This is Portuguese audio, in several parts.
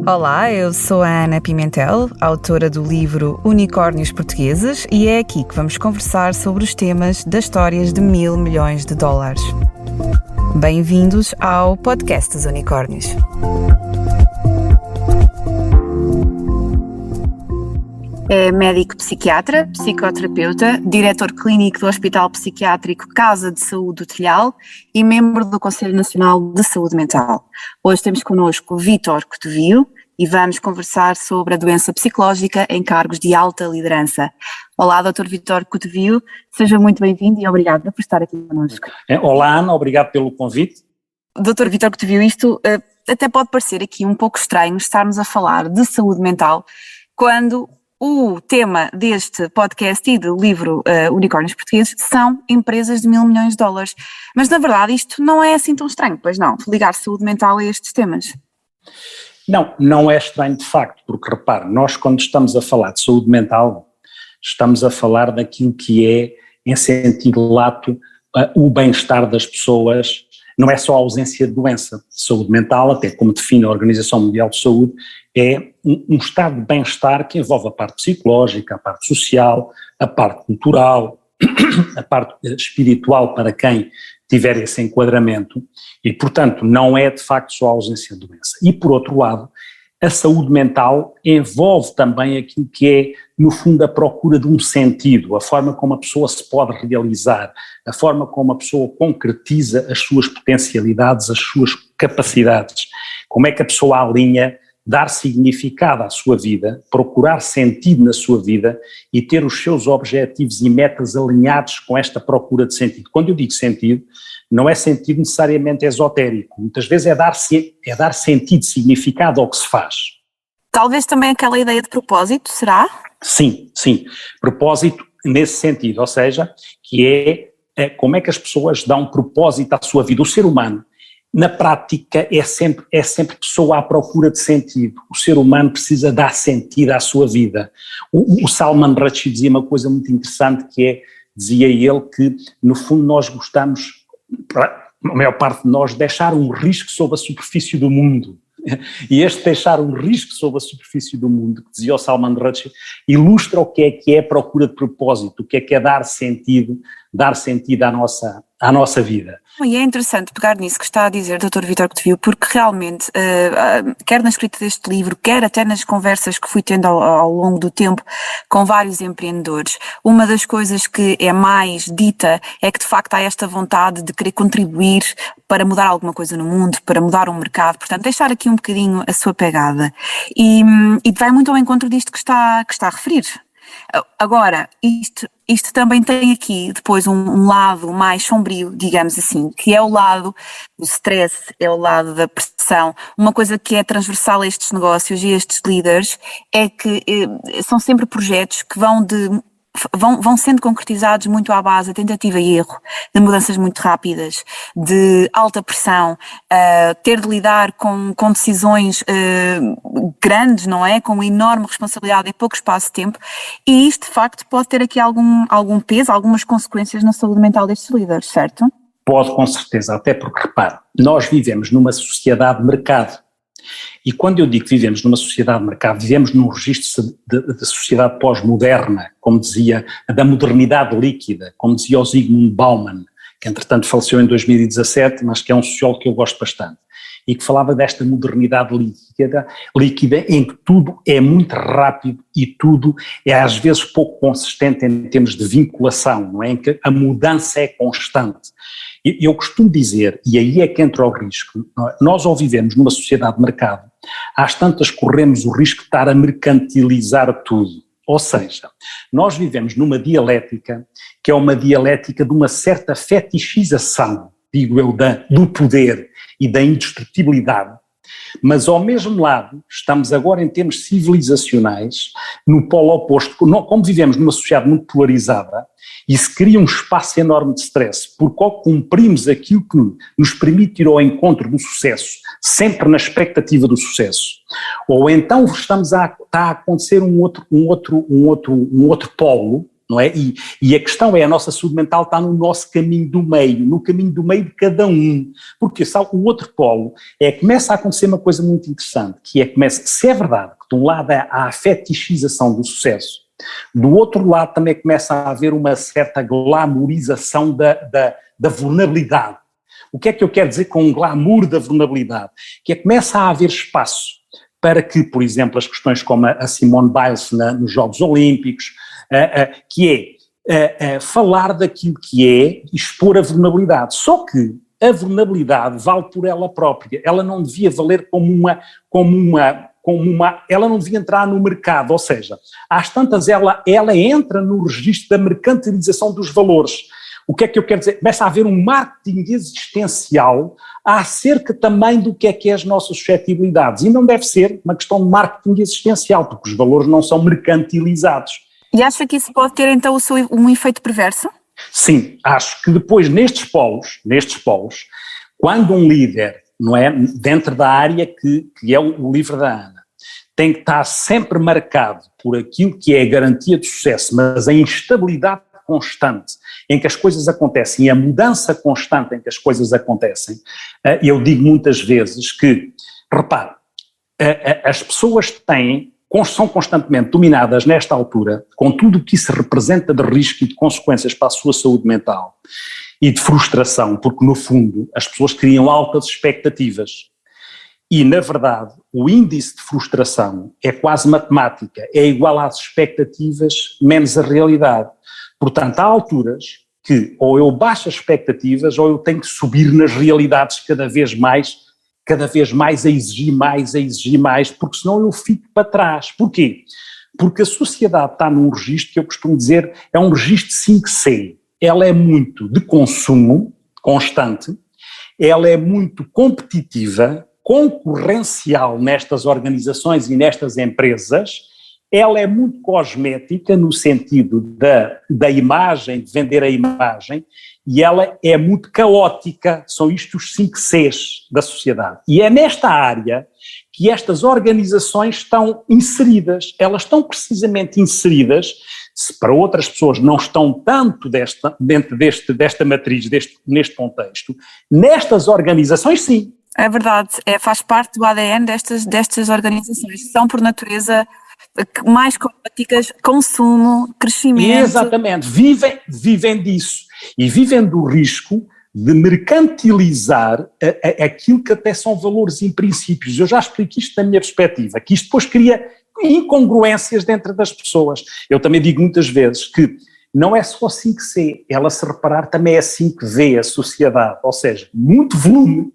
Olá, eu sou a Ana Pimentel, autora do livro Unicórnios Portugueses, e é aqui que vamos conversar sobre os temas das histórias de $1.000 milhões. Bem-vindos ao podcast dos Unicórnios. É médico psiquiatra, psicoterapeuta, diretor clínico do Hospital Psiquiátrico Casa de Saúde do Telhal e membro do Conselho Nacional de Saúde Mental. Hoje temos connosco Vítor Cotovio e vamos conversar sobre a doença psicológica em cargos de alta liderança. Olá, Dr. Vítor Cotovio, seja muito bem-vindo e obrigada por estar aqui connosco. Olá, Ana, obrigado pelo convite. Dr. Vítor Cotovio, isto até pode parecer aqui um pouco estranho estarmos a falar de saúde mental quando o tema deste podcast e do livro Unicórnios Portugueses são empresas de $1.000 milhões. Mas, na verdade, isto não é assim tão estranho, pois não? Ligar saúde mental a estes temas. Não é estranho de facto, porque repare, nós quando estamos a falar de saúde mental, estamos a falar daquilo que é, em sentido lato, o bem-estar das pessoas. Não é só a ausência de doença. Saúde mental, até como define a Organização Mundial de Saúde, é um estado de bem-estar que envolve a parte psicológica, a parte social, a parte cultural, a parte espiritual para quem tiver esse enquadramento e, portanto, não é de facto só a ausência de doença. E, por outro lado, a saúde mental envolve também aquilo que é, no fundo, a procura de um sentido, a forma como a pessoa se pode realizar, a forma como a pessoa concretiza as suas potencialidades, as suas capacidades, como é que a pessoa alinha dar significado à sua vida, procurar sentido na sua vida e ter os seus objetivos e metas alinhados com esta procura de sentido. Quando eu digo sentido, não é sentido necessariamente esotérico, muitas vezes é dar sentido, significado ao que se faz. Talvez também aquela ideia de propósito, será? Sim, propósito nesse sentido, ou seja, que é como é que as pessoas dão propósito à sua vida. O ser humano, na prática, é sempre pessoa à procura de sentido. O ser humano precisa dar sentido à sua vida. O Salman Rushdie dizia uma coisa muito interessante dizia ele que, no fundo, nós gostamos, a maior parte de nós, deixar um risco sobre a superfície do mundo. E este deixar um risco sobre a superfície do mundo, que dizia o Salman Rushdie, ilustra o que é a procura de propósito, o que é dar sentido à nossa vida. E é interessante pegar nisso que está a dizer, Dr. Vítor Cotovio, porque realmente, quer na escrita deste livro, quer até nas conversas que fui tendo ao longo do tempo com vários empreendedores, uma das coisas que é mais dita é que de facto há esta vontade de querer contribuir para mudar alguma coisa no mundo, para mudar o mercado, portanto deixar aqui um bocadinho a sua pegada e vai muito ao encontro disto que está a referir. Agora, isto também tem aqui depois um lado mais sombrio, digamos assim, que é o lado do stress, é o lado da pressão. Uma coisa que é transversal a estes negócios e a estes líderes é que são sempre projetos que vão sendo concretizados muito à base de tentativa e erro, de mudanças muito rápidas, de alta pressão, ter de lidar com decisões grandes, não é? Com enorme responsabilidade em pouco espaço de tempo, e isto de facto pode ter aqui algum peso, algumas consequências na saúde mental destes líderes, certo? Pode, com certeza, até porque, repare, nós vivemos numa sociedade de mercado. E quando eu digo que vivemos numa sociedade de mercado, vivemos num registro de sociedade pós-moderna, como dizia, da modernidade líquida, como dizia o Zygmunt Bauman, que entretanto faleceu em 2017, mas que é um sociólogo que eu gosto bastante, e que falava desta modernidade líquida em que tudo é muito rápido e tudo é às vezes pouco consistente em termos de vinculação, não é? Em que a mudança é constante. Eu costumo dizer, e aí é que entra o risco, nós ou vivemos numa sociedade de mercado, às tantas corremos o risco de estar a mercantilizar tudo. Ou seja, nós vivemos numa dialética que é uma dialética de uma certa fetichização, digo eu, do poder e da indestrutibilidade, mas ao mesmo lado estamos agora em termos civilizacionais no polo oposto, como vivemos numa sociedade muito polarizada e se cria um espaço enorme de stress, porque ao cumprimos aquilo que nos permite ir ao encontro do sucesso, sempre na expectativa do sucesso, ou então está a acontecer um outro polo, não é? E a questão é, a nossa saúde mental está no nosso caminho do meio, no caminho do meio de cada um, porque sabe, o outro polo começa a acontecer uma coisa muito interessante, que se é verdade que de um lado há a fetichização do sucesso, do outro lado também começa a haver uma certa glamourização da vulnerabilidade. O que é que eu quero dizer com o glamour da vulnerabilidade? Que começa a haver espaço para que, por exemplo, as questões como a Simone Biles nos Jogos Olímpicos, que é falar daquilo que é, expor a vulnerabilidade. Só que a vulnerabilidade vale por ela própria, ela não devia valer ela não devia entrar no mercado, ou seja, às tantas ela entra no registro da mercantilização dos valores. O que é que eu quero dizer? Começa a haver um marketing existencial acerca também do que é as nossas suscetibilidades, e não deve ser uma questão de marketing existencial, porque os valores não são mercantilizados. E acha que isso pode ter então um efeito perverso? Sim, acho que depois nestes polos, quando um líder, não é, dentro da área que é o livro da Ana, tem que estar sempre marcado por aquilo que é a garantia de sucesso, mas a instabilidade constante em que as coisas acontecem e a mudança constante em que as coisas acontecem, eu digo muitas vezes que, repare, as pessoas são constantemente dominadas nesta altura com tudo o que isso representa de risco e de consequências para a sua saúde mental e de frustração, porque no fundo as pessoas criam altas expectativas e na verdade o índice de frustração é quase matemática, é igual às expectativas menos a realidade. Portanto, há alturas que ou eu baixo as expectativas ou eu tenho que subir nas realidades cada vez mais a exigir mais, porque senão eu fico para trás. Porquê? Porque a sociedade está num registro que eu costumo dizer é um registro 5C. Ela é muito de consumo constante, ela é muito competitiva, concorrencial nestas organizações e nestas empresas, ela é muito cosmética no sentido da imagem, de vender a imagem, e ela é muito caótica, são isto os 5 Cs da sociedade. E é nesta área que estas organizações estão inseridas, elas estão precisamente inseridas, se para outras pessoas não estão tanto dentro desta matriz, neste contexto, nestas organizações sim. É verdade, faz parte do ADN destas organizações, são por natureza mais competitivas, consumo, crescimento. Exatamente, vivem disso e vivem do risco de mercantilizar aquilo que até são valores e princípios. Eu já explico isto da minha perspectiva, que isto depois cria incongruências dentro das pessoas. Eu também digo muitas vezes que não é só 5C, ela se reparar também é 5V, a sociedade, ou seja, muito volume,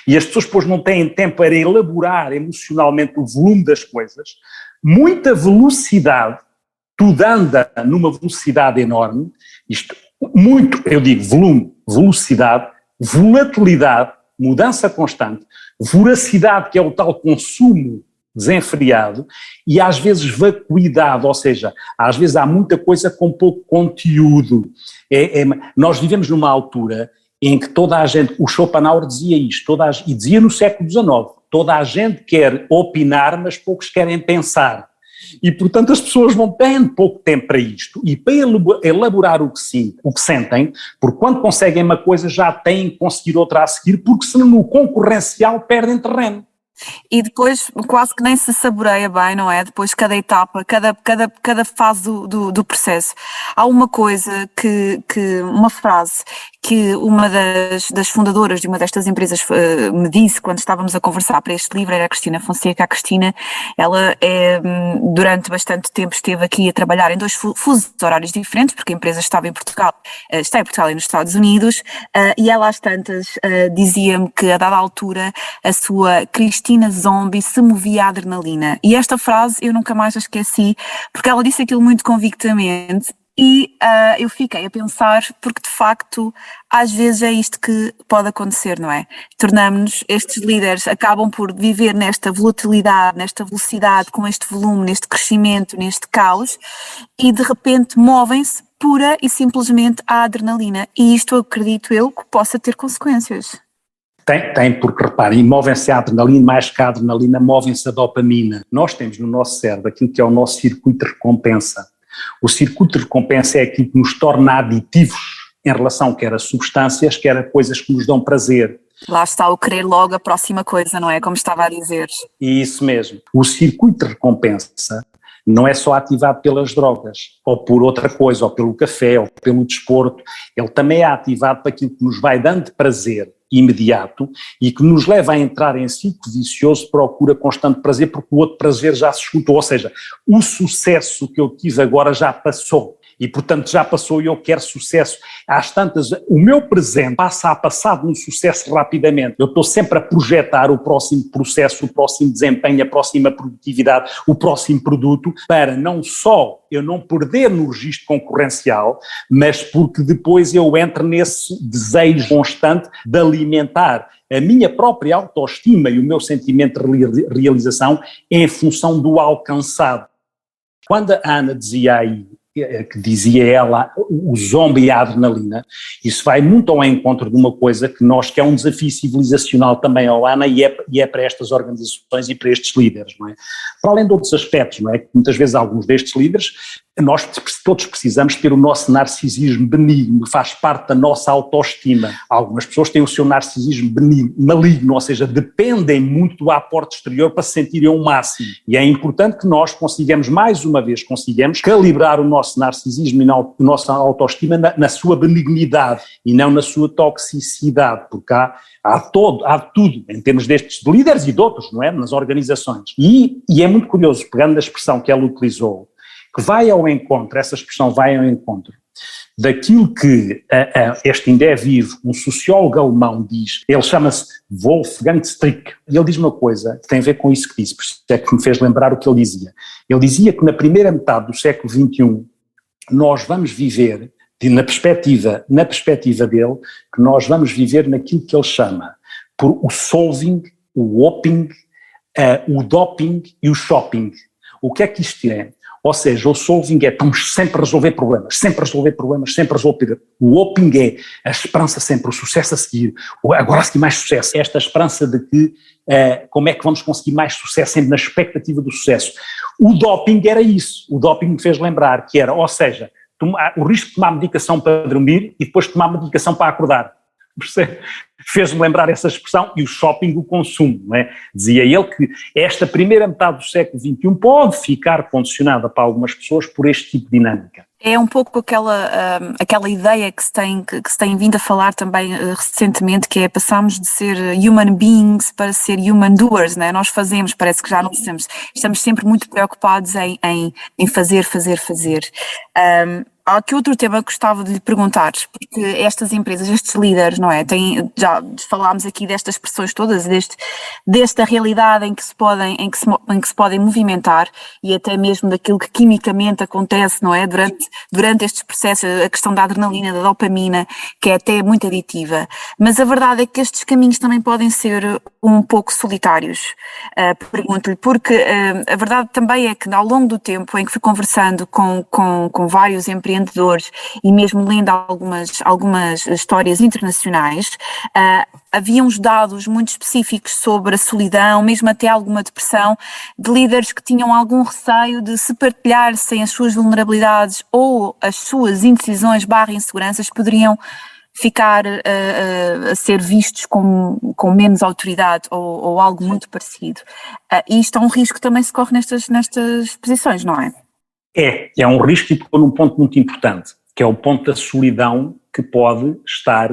e as pessoas depois não têm tempo para elaborar emocionalmente o volume das coisas, muita velocidade, tudo anda numa velocidade enorme, eu digo volume, velocidade, volatilidade, mudança constante, voracidade, que é o tal consumo desenfreado, e às vezes vacuidade, ou seja, às vezes há muita coisa com pouco conteúdo. Nós vivemos numa altura em que toda a gente, o Schopenhauer dizia isto, e dizia no século XIX, toda a gente quer opinar, mas poucos querem pensar. E, portanto, as pessoas vão tendo pouco tempo para isto e para elaborar o que sentem, porque quando conseguem uma coisa já têm que conseguir outra a seguir, porque senão no concorrencial perdem terreno. E depois quase que nem se saboreia bem, não é? Depois cada etapa, cada fase do processo. Há uma coisa uma frase que uma das fundadoras de uma destas empresas me disse quando estávamos a conversar para este livro, era a Cristina Fonseca. A Cristina, ela durante bastante tempo esteve aqui a trabalhar em 2 fusos horários diferentes, porque a empresa está em Portugal e nos Estados Unidos, e ela às tantas dizia-me que a dada altura a sua Cristina Zombie se movia à adrenalina. E esta frase eu nunca mais a esqueci, porque ela disse aquilo muito convictamente. E eu fiquei a pensar, porque de facto às vezes é isto que pode acontecer, não é? Tornamos-nos, estes líderes acabam por viver nesta volatilidade, nesta velocidade, com este volume, neste crescimento, neste caos, e de repente movem-se pura e simplesmente à adrenalina, e isto acredito eu que possa ter consequências. Tem, porque reparem, movem-se a adrenalina, mais que a adrenalina, movem-se a dopamina. Nós temos no nosso cérebro aquilo que é o nosso circuito de recompensa. O circuito de recompensa é aquilo que nos torna aditivos em relação quer a substâncias, quer a coisas que nos dão prazer. Lá está o querer logo a próxima coisa, não é? Como estava a dizer. Isso mesmo. O circuito de recompensa não é só ativado pelas drogas, ou por outra coisa, ou pelo café, ou pelo desporto, ele também é ativado para aquilo que nos vai dando prazer imediato e que nos leva a entrar em ciclo vicioso de procura constante de prazer, porque o outro prazer já se esgotou, ou seja, o sucesso que eu tive agora já passou. E, portanto, já passou e eu quero sucesso. Às tantas, o meu presente passa a passar de um sucesso rapidamente. Eu estou sempre a projetar o próximo processo, o próximo desempenho, a próxima produtividade, o próximo produto, para não só eu não perder no registro concorrencial, mas porque depois eu entro nesse desejo constante de alimentar a minha própria autoestima e o meu sentimento de realização em função do alcançado. Quando a Ana dizia aí, que dizia ela, o zombie e a adrenalina, isso vai muito ao encontro de uma coisa que é um desafio civilizacional também ao ANA e é para estas organizações e para estes líderes, não é? Para além de outros aspectos, não é? Que muitas vezes alguns destes líderes, nós todos precisamos ter o nosso narcisismo benigno, faz parte da nossa autoestima. Algumas pessoas têm o seu narcisismo benigno, maligno, ou seja, dependem muito do aporte exterior para se sentirem o máximo. E é importante que nós consigamos, mais uma vez, calibrar o nosso narcisismo e a nossa autoestima na sua benignidade e não na sua toxicidade, porque há tudo em termos destes líderes e de outros, não é? Nas organizações. E é muito curioso, pegando a expressão que ela utilizou, que essa expressão vai ao encontro daquilo que este ainda é vivo, um sociólogo alemão diz, ele chama-se Wolfgang Strick, e ele diz uma coisa que tem a ver com isso que disse, por isso é que me fez lembrar o que ele dizia. Ele dizia que na primeira metade do século XXI nós vamos viver, na perspectiva dele, que nós vamos viver naquilo que ele chama por o solving, o oping, o doping e o shopping. O que é que isto é? Ou seja, o solving é estamos sempre a resolver problemas, o oping é a esperança sempre, o sucesso a seguir, agora a seguir mais sucesso, esta esperança de que como é que vamos conseguir mais sucesso, sempre na expectativa do sucesso. O doping era isso, o doping me fez lembrar que era, ou seja, o risco de tomar medicação para dormir e depois tomar medicação para acordar. Fez-me lembrar essa expressão, e o shopping, o consumo, não é? Dizia ele que esta primeira metade do século XXI pode ficar condicionada para algumas pessoas por este tipo de dinâmica. É um pouco aquela ideia que se tem vindo a falar também recentemente, que é passamos de ser human beings para ser human doers, não é? Nós fazemos, parece que já não estamos sempre muito preocupados em fazer. Há aqui outro tema que gostava de lhe perguntar, porque estas empresas, estes líderes, não é? Já falámos aqui destas expressões todas, desta realidade em que se podem movimentar e até mesmo daquilo que quimicamente acontece, não é? Durante estes processos, a questão da adrenalina, da dopamina, que é até muito aditiva. Mas a verdade é que estes caminhos também podem ser um pouco solitários. Pergunto-lhe, porque a verdade também é que ao longo do tempo em que fui conversando com vários empreendedores e mesmo lendo algumas histórias internacionais, havia uns dados muito específicos sobre a solidão, mesmo até alguma depressão, de líderes que tinham algum receio de se partilhassem as suas vulnerabilidades ou as suas indecisões / inseguranças poderiam ficar a ser vistos com menos autoridade ou algo muito parecido. E isto é um risco que também se corre nestas posições, não é? É um risco e tocou num ponto muito importante, que é o ponto da solidão que pode estar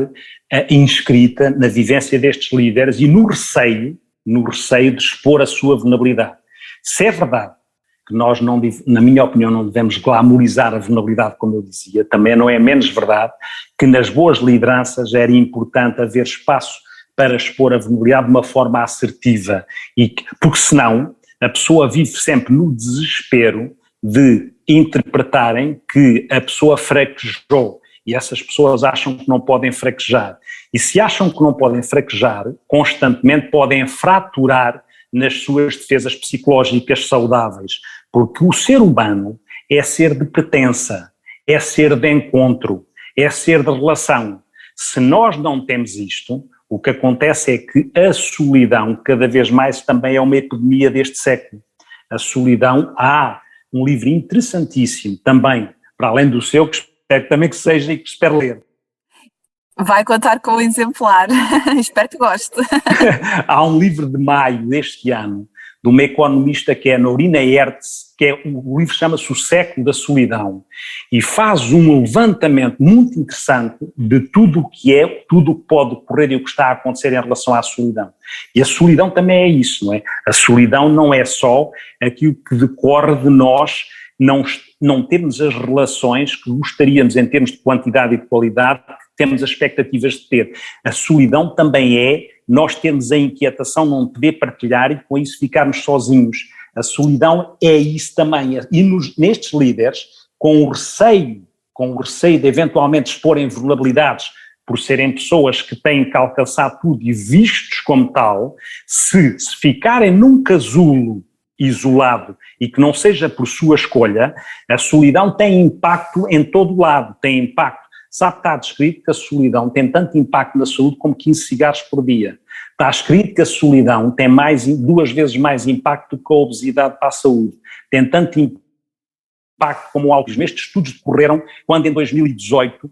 inscrita na vivência destes líderes e no receio de expor a sua vulnerabilidade. Se é verdade que nós, na minha opinião, não devemos glamorizar a vulnerabilidade, como eu dizia, também não é menos verdade que nas boas lideranças era importante haver espaço para expor a vulnerabilidade de uma forma assertiva, porque senão a pessoa vive sempre no desespero de interpretarem que a pessoa fraquejou e essas pessoas acham que não podem fraquejar. E se acham que não podem fraquejar, constantemente podem fraturar nas suas defesas psicológicas saudáveis, porque o ser humano é ser de pertença, é ser de encontro, é ser de relação. Se nós não temos isto, o que acontece é que a solidão cada vez mais também é uma epidemia deste século. A solidão um livro interessantíssimo também, para além do seu, que espero também que seja e que espero ler. Vai contar com o exemplar, espero que goste. Há um livro de maio deste ano, de uma economista que é a Norina Hertz, o livro chama-se O Século da Solidão, e faz um levantamento muito interessante de tudo o que é, tudo o que pode ocorrer e o que está a acontecer em relação à solidão. E a solidão também é isso, não é? A solidão não é só aquilo que decorre de nós não termos as relações que gostaríamos em termos de quantidade e de qualidade, que temos as expectativas de ter. A solidão também é nós termos a inquietação de não poder partilhar e com isso ficarmos sozinhos. A solidão é isso também. E nestes líderes, com o receio de eventualmente exporem vulnerabilidades por serem pessoas que têm que alcançar tudo e vistos como tal, se ficarem num casulo isolado e que não seja por sua escolha, a solidão tem impacto em todo lado, tem impacto. Sabe, está descrito que a solidão tem tanto impacto na saúde como 15 cigarros por dia. Está escrito que a solidão tem 2 vezes mais impacto que a obesidade para a saúde. Tem tanto impacto como o autismo. Estes estudos decorreram quando em 2018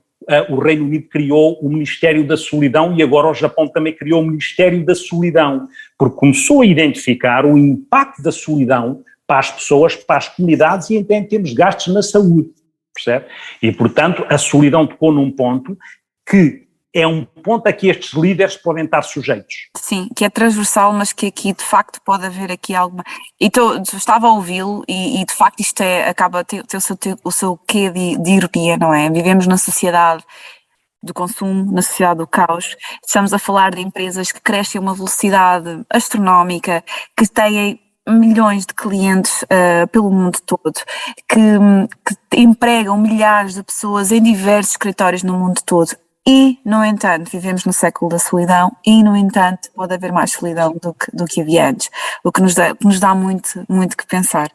o Reino Unido criou o Ministério da Solidão e agora o Japão também criou o Ministério da Solidão, porque começou a identificar o impacto da solidão para as pessoas, para as comunidades e até em termos de gastos na saúde, percebe? E, portanto, a solidão tocou num ponto que é um ponto a que estes líderes podem estar sujeitos. Sim, que é transversal, mas que aqui de facto pode haver aqui alguma... Então, estava a ouvi-lo e de facto isto acaba a ter o seu quê de ironia, não é? Vivemos na sociedade do consumo, na sociedade do caos. Estamos a falar de empresas que crescem a uma velocidade astronómica, que têm milhões de clientes pelo mundo todo, que empregam milhares de pessoas em diversos escritórios no mundo todo. E, no entanto, vivemos no século da solidão e, no entanto, pode haver mais solidão do que havia antes, o que nos dá muito, muito que pensar.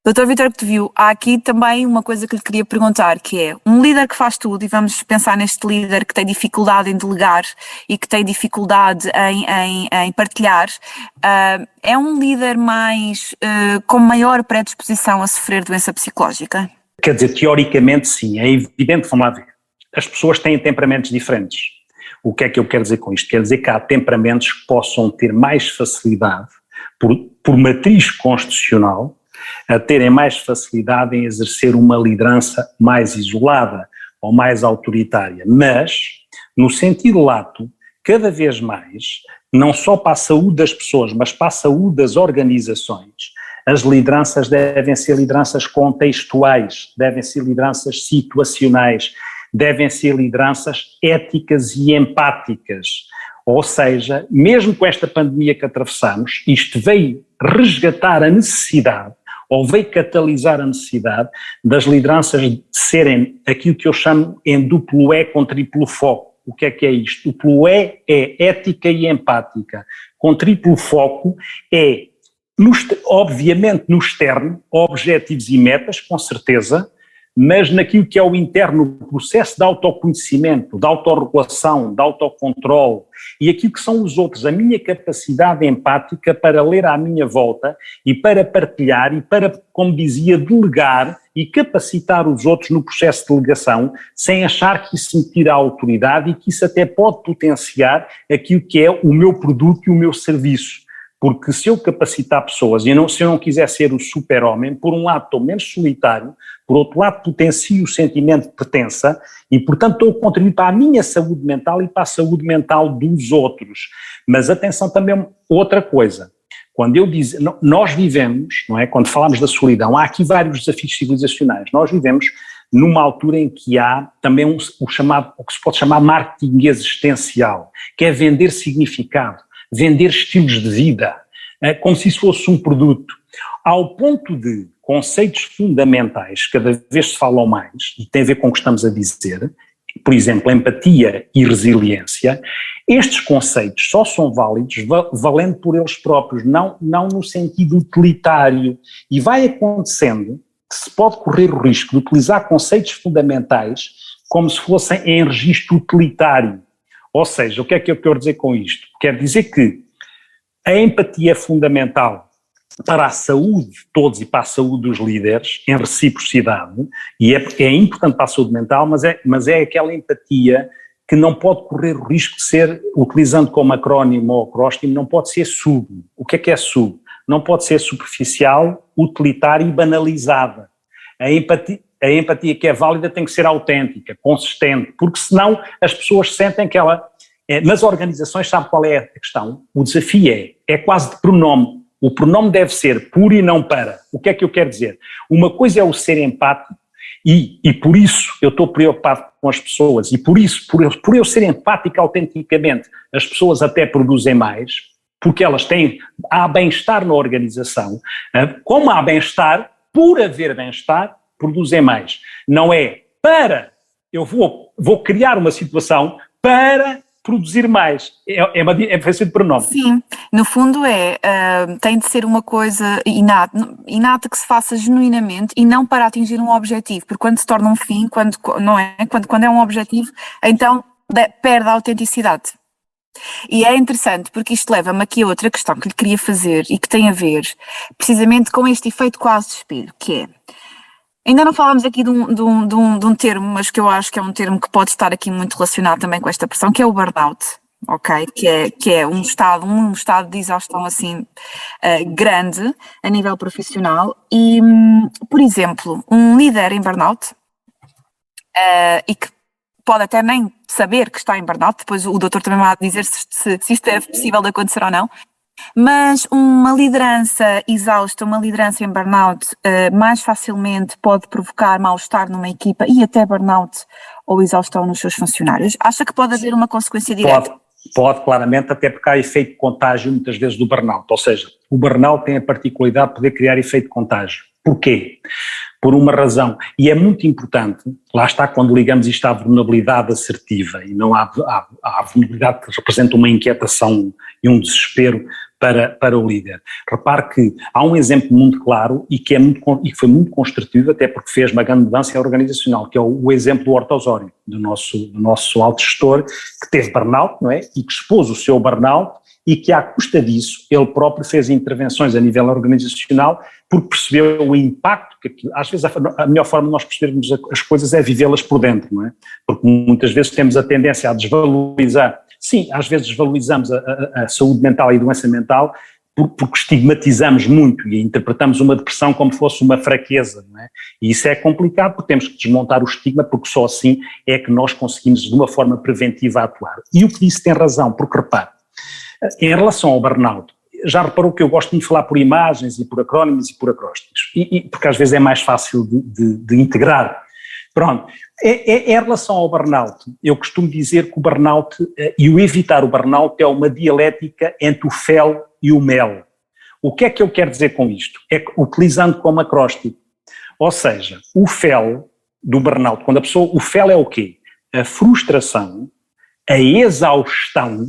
Dr. Vítor Cotevio, há aqui também uma coisa que lhe queria perguntar, que é um líder que faz tudo, e vamos pensar neste líder que tem dificuldade em delegar e que tem dificuldade em partilhar, é um líder com maior predisposição a sofrer doença psicológica? Quer dizer, teoricamente sim, é evidente, vamos lá ver. As pessoas têm temperamentos diferentes. O que é que eu quero dizer com isto? Quer dizer que há temperamentos que possam ter mais facilidade, por matriz constitucional, a terem mais facilidade em exercer uma liderança mais isolada ou mais autoritária. Mas, no sentido lato, cada vez mais, não só para a saúde das pessoas, mas para a saúde das organizações, as lideranças devem ser lideranças contextuais, devem ser lideranças situacionais, devem ser lideranças éticas e empáticas. Ou seja, mesmo com esta pandemia que atravessamos, isto veio resgatar a necessidade, ou veio catalisar a necessidade das lideranças de serem aquilo que eu chamo em duplo E com triplo foco. O que é isto? O duplo E é ética e empática. Com triplo foco é, obviamente, no externo, objetivos e metas, com certeza, mas naquilo que é o interno, o processo de autoconhecimento, de autorregulação, de autocontrole e aquilo que são os outros, a minha capacidade empática para ler à minha volta e para partilhar e para, como dizia, delegar e capacitar os outros no processo de delegação, sem achar que isso me tira a autoridade e que isso até pode potenciar aquilo que é o meu produto e o meu serviço. Porque se eu capacitar pessoas e se eu não quiser ser o super-homem, por um lado estou menos solitário, por outro lado potencio o sentimento de pertença e, portanto, estou a contribuir para a minha saúde mental e para a saúde mental dos outros. Mas atenção também outra coisa, quando eu digo, nós vivemos, não é? Quando falamos da solidão, há aqui vários desafios civilizacionais, nós vivemos numa altura em que há também o que se pode chamar marketing existencial, que é vender significado, vender estilos de vida, como se isso fosse um produto, ao ponto de conceitos fundamentais, cada vez se falam mais, e tem a ver com o que estamos a dizer, por exemplo, empatia e resiliência, estes conceitos só são válidos valendo por eles próprios, não no sentido utilitário, e vai acontecendo que se pode correr o risco de utilizar conceitos fundamentais como se fossem em registro utilitário. Ou seja, o que é que eu quero dizer com isto? Quero dizer que a empatia é fundamental, para a saúde de todos e para a saúde dos líderes, em reciprocidade, e é importante para a saúde mental, mas é aquela empatia que não pode correr o risco de ser, utilizando como acrónimo ou acróstimo, não pode ser sub. O que é sub? Não pode ser superficial, utilitária e banalizada. A empatia que é válida tem que ser autêntica, consistente, porque senão as pessoas sentem que ela... Nas organizações, sabe qual é a questão? O desafio é quase de pronome. O pronome deve ser por e não para. O que é que eu quero dizer? Uma coisa é o ser empático e por isso eu estou preocupado com as pessoas e por isso, por eu ser empático autenticamente, as pessoas até produzem mais, porque há bem-estar na organização. Como há bem-estar, por haver bem-estar, produzem mais. Não é eu vou criar uma situação para produzir mais. É diferença de pronome. Sim, no fundo tem de ser uma coisa inata que se faça genuinamente e não para atingir um objetivo, porque quando se torna um fim, quando é um objetivo, então perde a autenticidade. E é interessante porque isto leva-me aqui a outra questão que lhe queria fazer e que tem a ver precisamente com este efeito quase de espelho, que é, ainda não falámos aqui de um termo, mas que eu acho que é um termo que pode estar aqui muito relacionado também com esta pressão, que é o burnout, ok? Que é um estado de exaustão assim grande a nível profissional e, por exemplo, um líder em burnout e que pode até nem saber que está em burnout, depois o doutor também vai dizer se isto é possível de acontecer ou não, mas uma liderança exausta, uma liderança em burnout, mais facilmente pode provocar mal-estar numa equipa e até burnout ou exaustão nos seus funcionários. Acha que pode haver uma consequência direta? Pode, claramente, até porque há efeito de contágio muitas vezes do burnout, ou seja, o burnout tem a particularidade de poder criar efeito de contágio. Porquê? Por uma razão, e é muito importante, lá está quando ligamos isto à vulnerabilidade assertiva e não à vulnerabilidade que representa uma inquietação e um desespero para o líder. Repare que há um exemplo muito claro e que foi muito construtivo, até porque fez uma grande mudança organizacional, que é o exemplo do Horta Osório, do nosso alto gestor, que teve burnout, não é? E que expôs o seu burnout e que à custa disso ele próprio fez intervenções a nível organizacional porque percebeu o impacto que aquilo, às vezes a melhor forma de nós percebermos as coisas é vivê-las por dentro, não é? Porque muitas vezes temos a tendência a desvalorizar, sim, às vezes desvalorizamos a saúde mental e a doença mental porque estigmatizamos muito e interpretamos uma depressão como fosse uma fraqueza, não é? E isso é complicado porque temos que desmontar o estigma porque só assim é que nós conseguimos de uma forma preventiva atuar. E o que disse tem razão, porque repare, em relação ao burnout, já reparou que eu gosto muito de falar por imagens e por acrónimos e por acrósticos, porque às vezes é mais fácil de integrar. Pronto, em relação ao burnout, eu costumo dizer que o burnout e o evitar o burnout é uma dialética entre o fel e o mel. O que é que eu quero dizer com isto? É que, utilizando como acróstico, ou seja, o fel do burnout, o fel é o quê? A frustração, a exaustão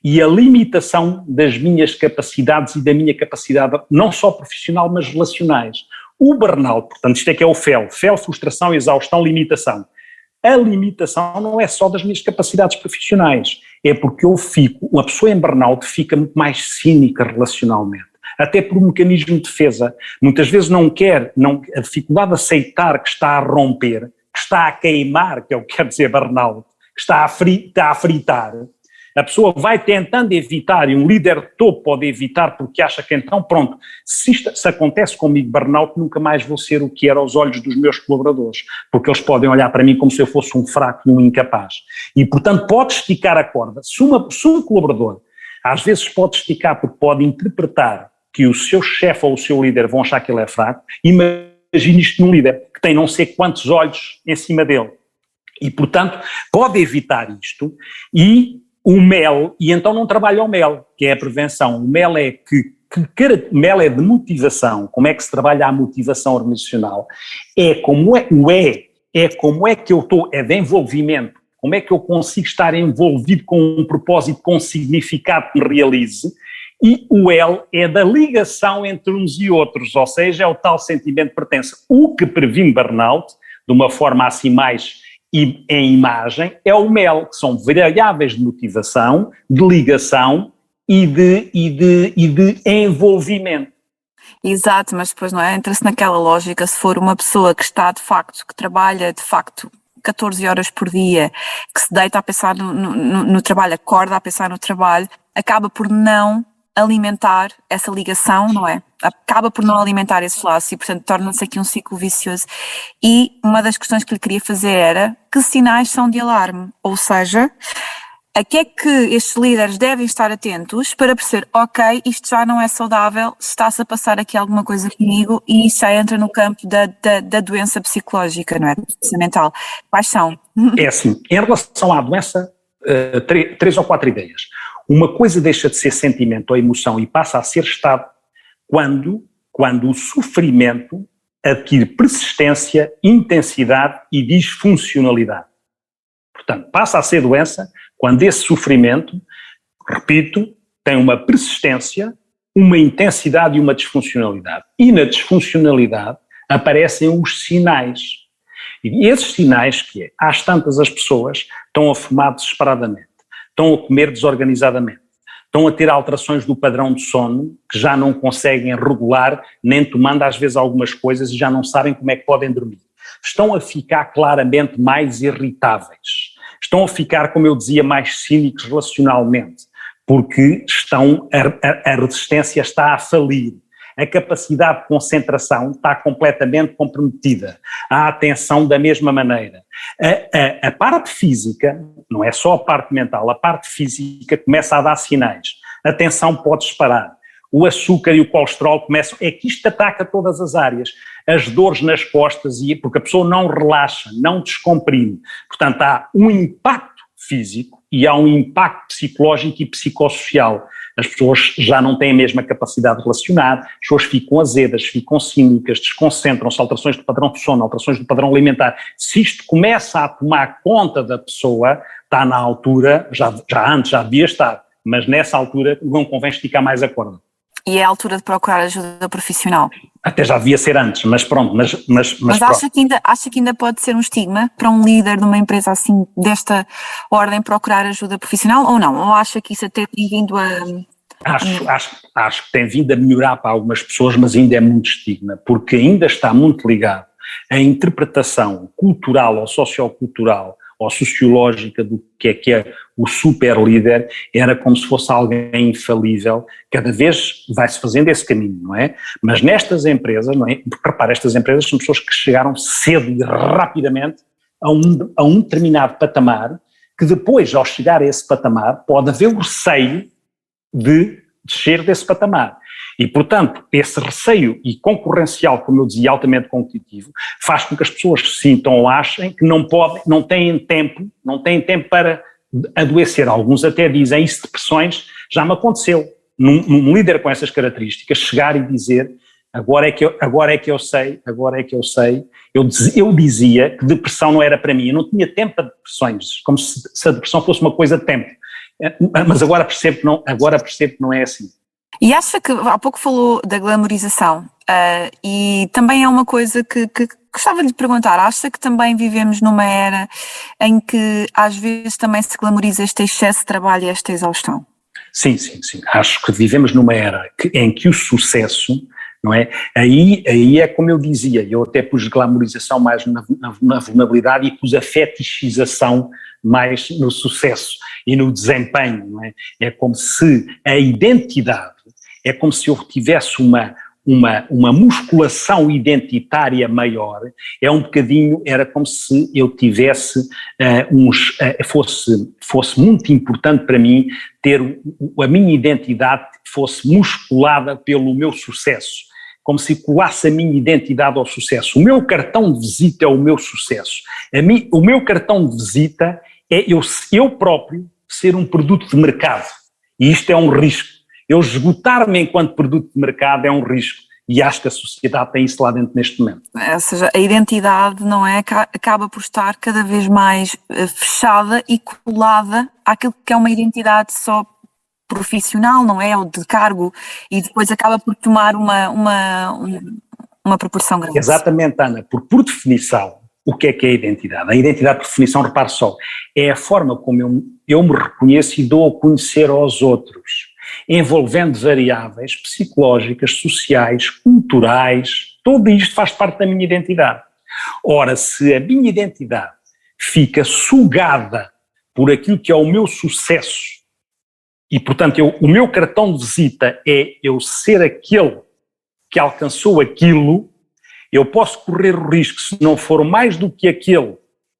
e a limitação das minhas capacidades e da minha capacidade, não só profissional, mas relacionais. O burnout, portanto, isto é que é o fel, frustração, exaustão, limitação. A limitação não é só das minhas capacidades profissionais, é porque uma pessoa em burnout fica muito mais cínica relacionalmente, até por um mecanismo de defesa. Muitas vezes a dificuldade de aceitar que está a romper, que está a queimar, que é o que quer dizer burnout, que está a fritar. A pessoa vai tentando evitar, e um líder de topo pode evitar porque acha que então, pronto, se acontece comigo burnout, nunca mais vou ser o que era aos olhos dos meus colaboradores, porque eles podem olhar para mim como se eu fosse um fraco e um incapaz. E, portanto, pode esticar a corda. Se um colaborador, às vezes pode esticar porque pode interpretar que o seu chefe ou o seu líder vão achar que ele é fraco, imagine isto num líder que tem não sei quantos olhos em cima dele. E, portanto, pode evitar isto o mel, e então não trabalha o mel, que é a prevenção. O mel é mel é de motivação. Como é que se trabalha a motivação organizacional? É como é que eu estou, é de envolvimento. Como é que eu consigo estar envolvido com um propósito, com um significado que me realize? E o L é da ligação entre uns e outros, ou seja, é o tal sentimento de pertença. O que previne burnout, de uma forma assim mais em imagem, é o MEL, que são variáveis de motivação, de ligação e de envolvimento. Exato, mas depois não é? Entra-se naquela lógica, se for uma pessoa que está de facto, que trabalha de facto 14 horas por dia, que se deita a pensar no trabalho, acorda a pensar no trabalho, acaba por não alimentar essa ligação, não é? Acaba por não alimentar esses laços e, portanto, torna-se aqui um ciclo vicioso. E uma das questões que lhe queria fazer era, que sinais são de alarme? Ou seja, a que é que estes líderes devem estar atentos para perceber, ok, isto já não é saudável, está-se a passar aqui alguma coisa comigo e isso já entra no campo da doença psicológica, não é? Da doença mental. Quais são? É assim, em relação à doença, três ou quatro ideias. Uma coisa deixa de ser sentimento ou emoção e passa a ser estado quando o sofrimento adquire persistência, intensidade e disfuncionalidade. Portanto, passa a ser doença quando esse sofrimento, repito, tem uma persistência, uma intensidade e uma disfuncionalidade. E na disfuncionalidade aparecem os sinais. E esses sinais que é, às tantas as pessoas estão a fumar desesperadamente, estão a comer desorganizadamente, estão a ter alterações do padrão de sono que já não conseguem regular, nem tomando às vezes algumas coisas e já não sabem como é que podem dormir. Estão a ficar claramente mais irritáveis. Estão a ficar, como eu dizia, mais cínicos relacionalmente, porque a resistência está a falir. A capacidade de concentração está completamente comprometida. A atenção da mesma maneira. A parte física, não é só a parte mental, a parte física começa a dar sinais. A tensão pode disparar. O açúcar e o colesterol começam, é que isto ataca todas as áreas. As dores nas costas, porque a pessoa não relaxa, não descomprime. Portanto, há um impacto físico e há um impacto psicológico e psicossocial. As pessoas já não têm a mesma capacidade de relacionar, as pessoas ficam azedas, ficam cínicas, desconcentram-se, alterações do padrão de sono, alterações do padrão alimentar. Se isto começa a tomar conta da pessoa, está na altura, já antes já devia estar, mas nessa altura não convém esticar mais a corda. E é a altura de procurar ajuda profissional. Até já devia ser antes, mas pronto. Mas acha que ainda pode ser um estigma para um líder de uma empresa assim, desta ordem, procurar ajuda profissional ou não? Ou acha que isso até tem vindo a... Acho que tem vindo a melhorar para algumas pessoas, mas ainda é muito estigma, porque ainda está muito ligado à interpretação cultural ou sociocultural ou sociológica do que é o super líder, era como se fosse alguém infalível. Cada vez vai-se fazendo esse caminho, não é? Mas nestas empresas, não é? Porque repara, estas empresas são pessoas que chegaram cedo e rapidamente a um determinado patamar, que depois, ao chegar a esse patamar, pode haver o receio de descer desse patamar. E, portanto, esse receio e concorrencial, como eu dizia, altamente competitivo, faz com que as pessoas se sintam ou achem que não têm tempo para adoecer. Alguns até dizem isso, depressões, já me aconteceu. Num líder com essas características, chegar e dizer, agora é que eu sei, eu dizia que depressão não era para mim, eu não tinha tempo para depressões, como se a depressão fosse uma coisa de tempo. Mas agora percebo que não é assim. E acha que, há pouco falou da glamorização, e também é uma coisa que gostava de lhe perguntar, acha que também vivemos numa era em que às vezes também se glamoriza este excesso de trabalho e esta exaustão? Sim. Acho que vivemos numa era em que o sucesso, não é? Aí é como eu dizia, eu até pus glamorização mais na vulnerabilidade e pus a fetichização mais no sucesso e no desempenho, não é? É como se a identidade, é como se eu tivesse uma musculação identitária maior, era como se eu tivesse fosse muito importante para mim ter a minha identidade fosse musculada pelo meu sucesso, como se colasse a minha identidade ao sucesso. O meu cartão de visita é o meu sucesso. O meu cartão de visita é eu próprio ser um produto de mercado. E isto é um risco. Eu esgotar-me enquanto produto de mercado é um risco. E acho que a sociedade tem isso lá dentro neste momento. Ou seja, a identidade, não é? Acaba por estar cada vez mais fechada e colada àquilo que é uma identidade só profissional, não é? Ou de cargo, e depois acaba por tomar uma proporção grande. Exatamente, Ana, porque por definição, o que é a identidade? A identidade, por definição, repare só, é a forma como eu me reconheço e dou a conhecer aos outros. envolvendo variáveis psicológicas, sociais, culturais, tudo isto faz parte da minha identidade. Ora, se a minha identidade fica sugada por aquilo que é o meu sucesso e, portanto, o meu cartão de visita é eu ser aquele que alcançou aquilo, eu posso correr o risco, se não for mais do que aquele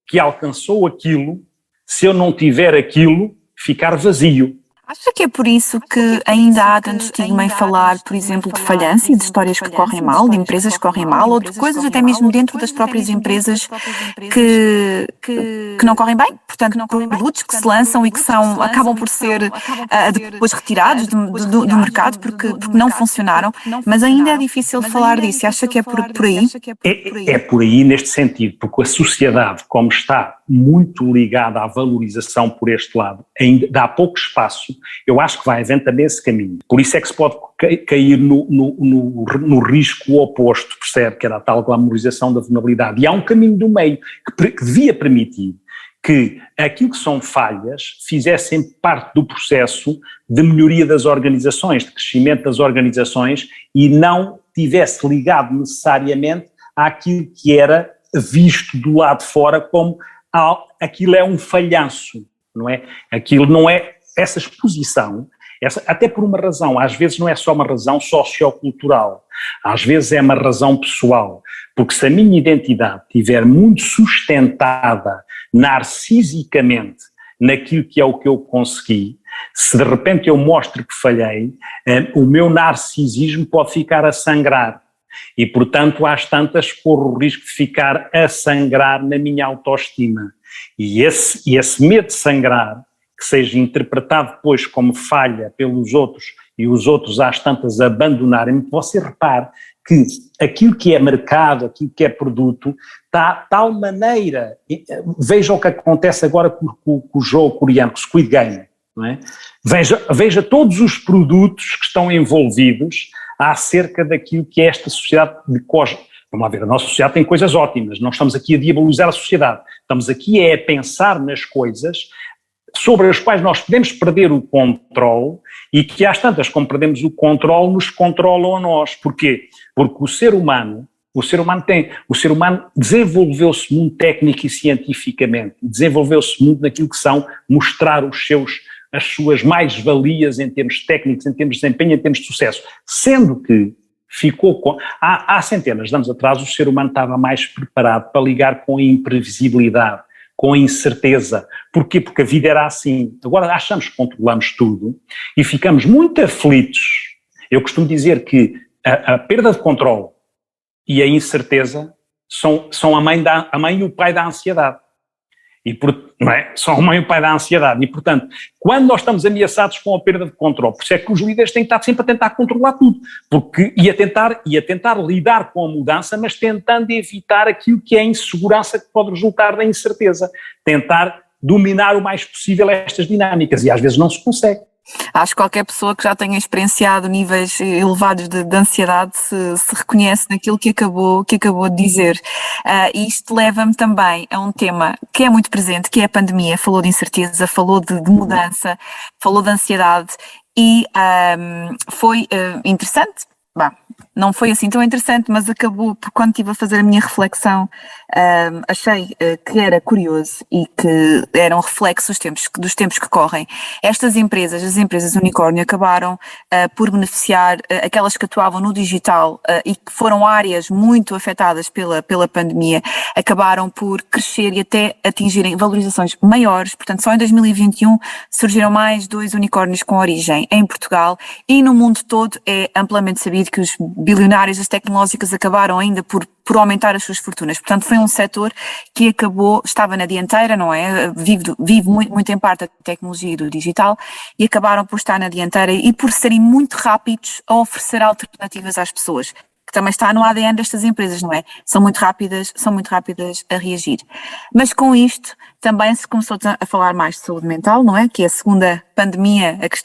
que alcançou aquilo, se eu não tiver aquilo, ficar vazio. Acha que é por isso que ainda há tanto estigma em falar, por exemplo, de falhança e de histórias que correm mal, de empresas que correm mal, ou de coisas até mesmo dentro das próprias empresas que não correm bem? Portanto, produtos que se lançam e que acabam por ser depois retirados do mercado porque não funcionaram, mas ainda é difícil falar disso. Acha que é por aí? É por aí neste sentido, porque a sociedade, como está muito ligada à valorização por este lado, ainda dá pouco espaço. Eu acho que vai havendo também esse caminho. Por isso é que se pode cair no risco oposto, percebe? Que era a tal glamorização da vulnerabilidade. E há um caminho do meio que devia permitir que aquilo que são falhas fizessem parte do processo de melhoria das organizações, de crescimento das organizações e não tivesse ligado necessariamente àquilo que era visto do lado de fora como aquilo é um falhanço, não é? Aquilo não é. Essa exposição, até por uma razão, às vezes não é só uma razão sociocultural, às vezes é uma razão pessoal, porque se a minha identidade estiver muito sustentada narcisicamente naquilo que é o que eu consegui, se de repente eu mostro que falhei, o meu narcisismo pode ficar a sangrar e, portanto, às tantas corro o risco de ficar a sangrar na minha autoestima. E esse medo de sangrar, que seja interpretado depois como falha pelos outros e os outros às tantas abandonarem-me, você repare que aquilo que é mercado, aquilo que é produto, está de tal maneira, veja o que acontece agora com o jogo coreano, com o Squid Game, não é? Veja todos os produtos que estão envolvidos acerca daquilo que é esta sociedade de cosmos. Vamos lá ver, a nossa sociedade tem coisas ótimas, não estamos aqui a diabolizar a sociedade, estamos aqui a pensar nas coisas sobre as quais nós podemos perder o controle e que às tantas, como perdemos o controle, nos controlam a nós. Porquê? Porque o ser humano desenvolveu-se muito técnico e cientificamente, desenvolveu-se muito naquilo que são mostrar as suas mais-valias em termos técnicos, em termos de desempenho, em termos de sucesso, sendo que há centenas de anos atrás o ser humano estava mais preparado para lidar com a imprevisibilidade, com a incerteza. Porquê? Porque a vida era assim. Agora achamos que controlamos tudo e ficamos muito aflitos. Eu costumo dizer que a perda de controle e a incerteza são a mãe e o pai da ansiedade. Não é? São a mãe e o pai da ansiedade. E, portanto, quando nós estamos ameaçados com a perda de controle, por isso é que os líderes têm que estar sempre a tentar controlar tudo. E a tentar lidar com a mudança, mas tentando evitar aquilo que é a insegurança que pode resultar da incerteza. Tentar dominar o mais possível estas dinâmicas. E às vezes não se consegue. Acho que qualquer pessoa que já tenha experienciado níveis elevados de ansiedade se reconhece naquilo que acabou de dizer. E isto leva-me também a um tema que é muito presente, que é a pandemia. Falou de incerteza, falou de mudança, falou de ansiedade e foi interessante. Não foi assim tão interessante, mas acabou, porque quando estive a fazer a minha reflexão, achei que era curioso e que era um reflexo dos tempos que correm. Estas empresas, as empresas unicórnio, acabaram por beneficiar aquelas que atuavam no digital e que foram áreas muito afetadas pela pandemia, acabaram por crescer e até atingirem valorizações maiores. Portanto, só em 2021 surgiram mais 2 unicórnios com origem em Portugal e no mundo todo. É amplamente sabido que os bilionários das tecnológicas acabaram ainda por aumentar as suas fortunas. Portanto, foi um setor que estava na dianteira, não é? Vive muito em parte da tecnologia e do digital e acabaram por estar na dianteira e por serem muito rápidos a oferecer alternativas às pessoas, que também está no ADN destas empresas, não é? São muito rápidas a reagir. Mas com isto também se começou a falar mais de saúde mental, não é? Que é a segunda pandemia a que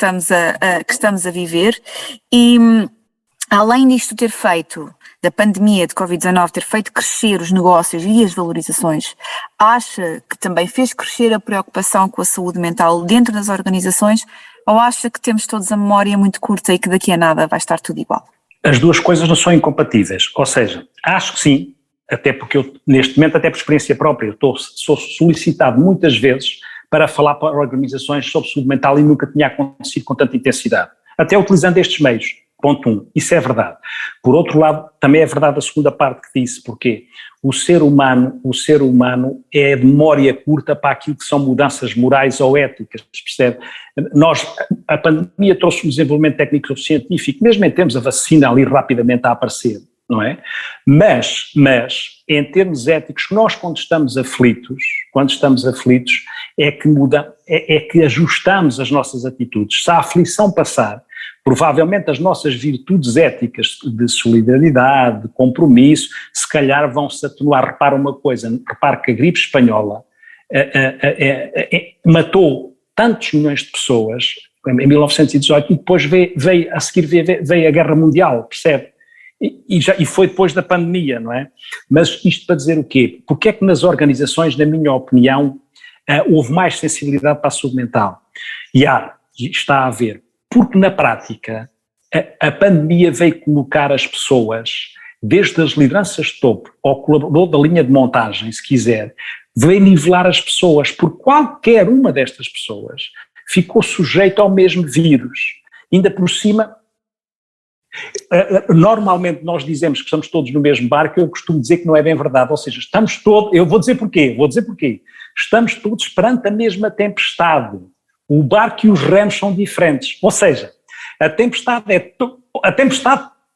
estamos a viver e além disto da pandemia de Covid-19 ter feito crescer os negócios e as valorizações, acha que também fez crescer a preocupação com a saúde mental dentro das organizações? Ou acha que temos todos a memória muito curta e que daqui a nada vai estar tudo igual? As duas coisas não são incompatíveis, ou seja, acho que sim, até porque eu, neste momento, até por experiência própria, sou solicitado muitas vezes para falar para organizações sobre saúde mental e nunca tinha acontecido com tanta intensidade, até utilizando estes meios. Ponto 1, isso é verdade. Por outro lado, também é verdade a segunda parte que disse, porque o ser humano é de memória curta para aquilo que são mudanças morais ou éticas, percebe? A pandemia trouxe um desenvolvimento técnico-científico, mesmo em termos a vacina ali rapidamente a aparecer, não é? Mas em termos éticos, nós quando estamos aflitos, é que ajustamos as nossas atitudes. Se a aflição passar, provavelmente as nossas virtudes éticas de solidariedade, de compromisso, se calhar vão-se atenuar. Repara uma coisa, repara que a gripe espanhola matou tantos milhões de pessoas em 1918 e depois veio a seguir veio a Guerra Mundial, percebe? E foi depois da pandemia, não é? Mas isto para dizer o quê? Porque é que nas organizações, na minha opinião, houve mais sensibilidade para a saúde mental? E está a haver. Porque na prática a pandemia veio colocar as pessoas, desde as lideranças de topo ao colaborador da linha de montagem, se quiser, veio nivelar as pessoas, porque qualquer uma destas pessoas ficou sujeita ao mesmo vírus. Ainda por cima, normalmente nós dizemos que estamos todos no mesmo barco, eu costumo dizer que não é bem verdade, ou seja, estamos todos, eu vou dizer porquê, estamos todos perante a mesma tempestade. O barco e os remos são diferentes, ou seja, a tempestade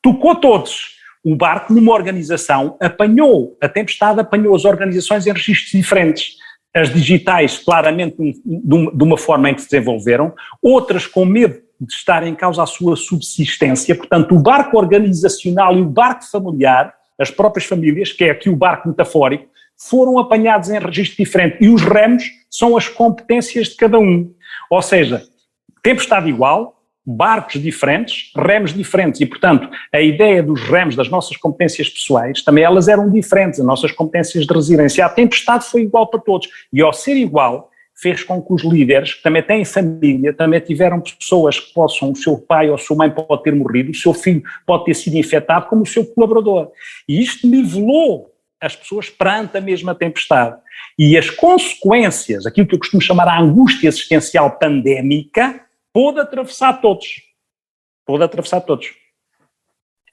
tocou todos. O barco, numa organização, a tempestade apanhou as organizações em registros diferentes. As digitais, claramente, de uma forma em que se desenvolveram, outras com medo de estar em causa a sua subsistência. Portanto, o barco organizacional e o barco familiar, as próprias famílias, que é aqui o barco metafórico, foram apanhados em registro diferente. E os remos são as competências de cada um. Ou seja, tempestade igual, barcos diferentes, remos diferentes e, portanto, a ideia dos remos das nossas competências pessoais, também elas eram diferentes, as nossas competências de resiliência. A tempestade foi igual para todos e, ao ser igual, fez com que os líderes, que também têm família, também tiveram pessoas que possam, o seu pai ou a sua mãe pode ter morrido, o seu filho pode ter sido infectado, como o seu colaborador. E isto nivelou as pessoas perante a mesma tempestade. E as consequências, aquilo que eu costumo chamar a angústia existencial pandémica, pôde atravessar todos.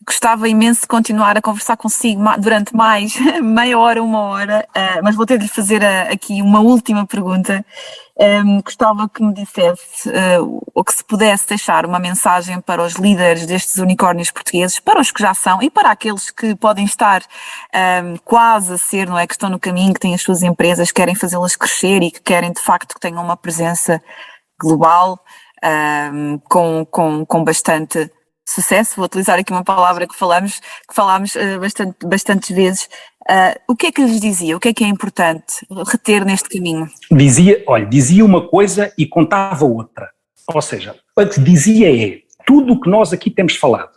Gostava imenso de continuar a conversar consigo durante mais meia hora, uma hora, mas vou ter de lhe fazer aqui uma última pergunta. Gostava que me dissesse, ou que se pudesse deixar uma mensagem para os líderes destes unicórnios portugueses, para os que já são e para aqueles que podem estar quase a ser, não é, que estão no caminho, que têm as suas empresas, querem fazê-las crescer e que querem de facto que tenham uma presença global, com bastante sucesso. Vou utilizar aqui uma palavra que falámos bastantes vezes. O que é que lhes dizia? O que é importante reter neste caminho? Dizia uma coisa e contava outra. Ou seja, o que dizia é, tudo o que nós aqui temos falado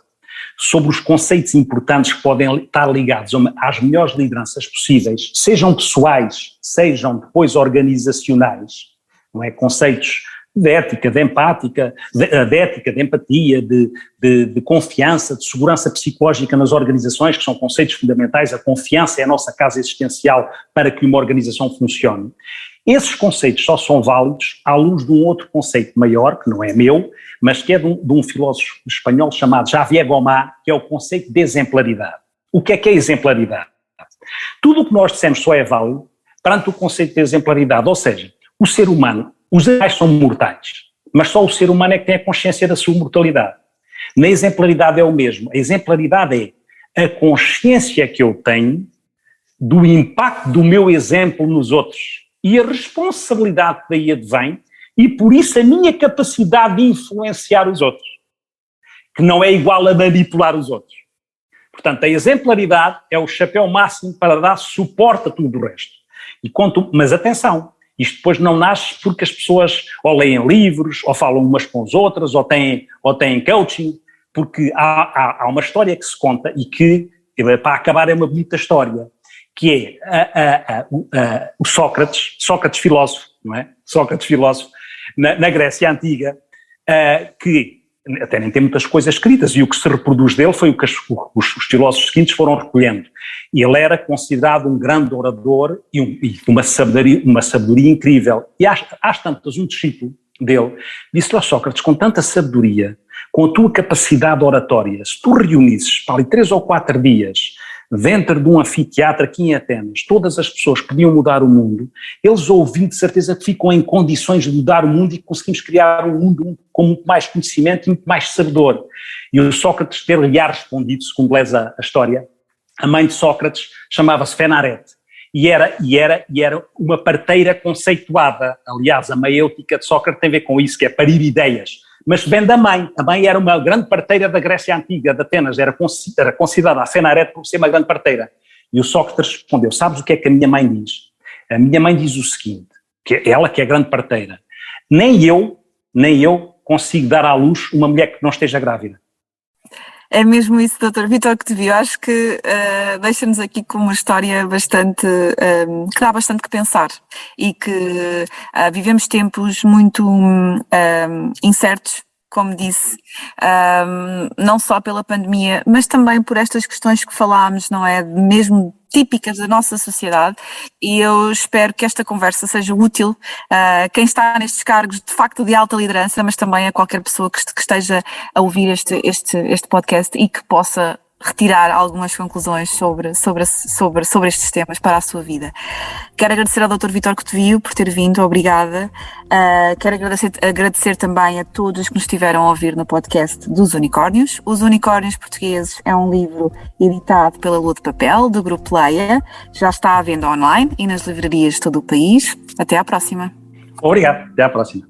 sobre os conceitos importantes que podem estar ligados às melhores lideranças possíveis, sejam pessoais, sejam depois organizacionais, não é? Conceitos de ética, de ética, de empatia, de confiança, de segurança psicológica nas organizações, que são conceitos fundamentais. A confiança é a nossa casa existencial para que uma organização funcione. Esses conceitos só são válidos à luz de um outro conceito maior, que não é meu, mas que é de um filósofo espanhol chamado Javier Gomá, que é o conceito de exemplaridade. O que é exemplaridade? Tudo o que nós dissemos só é válido perante o conceito de exemplaridade, ou seja, o ser humano, os animais são mortais, mas só o ser humano é que tem a consciência da sua mortalidade. Na exemplaridade é o mesmo. A exemplaridade é a consciência que eu tenho do impacto do meu exemplo nos outros e a responsabilidade que daí advém e por isso a minha capacidade de influenciar os outros, que não é igual a manipular os outros. Portanto, a exemplaridade é o chapéu máximo para dar suporte a tudo o resto. Mas atenção, isto depois não nasce porque as pessoas ou leem livros, ou falam umas com as outras, ou têm coaching, porque há uma história que se conta e que, para acabar, é uma bonita história, que é o Sócrates filósofo, não é? Sócrates filósofo, na Grécia Antiga, que até nem tem muitas coisas escritas, e o que se reproduz dele foi o que os filósofos seguintes foram recolhendo. E ele era considerado um grande orador e uma sabedoria incrível. E às tantas, um discípulo dele disse-lhe ao Sócrates, com tanta sabedoria, com a tua capacidade oratória, se tu reunisses para ali 3 ou 4 dias dentro de um anfiteatro aqui em Atenas, todas as pessoas que podiam mudar o mundo, eles ouvindo de certeza que ficam em condições de mudar o mundo e que conseguimos criar um mundo com muito mais conhecimento e muito mais sabedor. E o Sócrates ter-lhe respondido, segundo lês a história, a mãe de Sócrates chamava-se Fenarete e era uma parteira conceituada. Aliás, a maêutica de Sócrates tem a ver com isso, que é parir ideias. Mas vem da mãe. A mãe era uma grande parteira da Grécia Antiga, de Atenas, era considerada a Fenarete por ser uma grande parteira. E o Sócrates respondeu, sabes o que é que a minha mãe diz? A minha mãe diz o seguinte, que é ela que é a grande parteira, nem eu consigo dar à luz uma mulher que não esteja grávida. É mesmo isso, Dr. Vítor Cotevio. Acho que deixa-nos aqui com uma história bastante, que dá bastante que pensar e que vivemos tempos muito incertos, como disse, não só pela pandemia, mas também por estas questões que falámos, não é? Mesmo típicas da nossa sociedade, e eu espero que esta conversa seja útil a quem está nestes cargos de facto de alta liderança, mas também a qualquer pessoa que esteja a ouvir este podcast e que possa retirar algumas conclusões sobre estes temas para a sua vida. Quero agradecer ao Dr. Vítor Cotevio por ter vindo, obrigada. Quero agradecer também a todos que nos estiveram a ouvir no podcast dos Unicórnios. Os Unicórnios Portugueses é um livro editado pela Lua de Papel, do Grupo Leia. Já está à venda online e nas livrarias de todo o país. Até à próxima. Obrigado, até à próxima.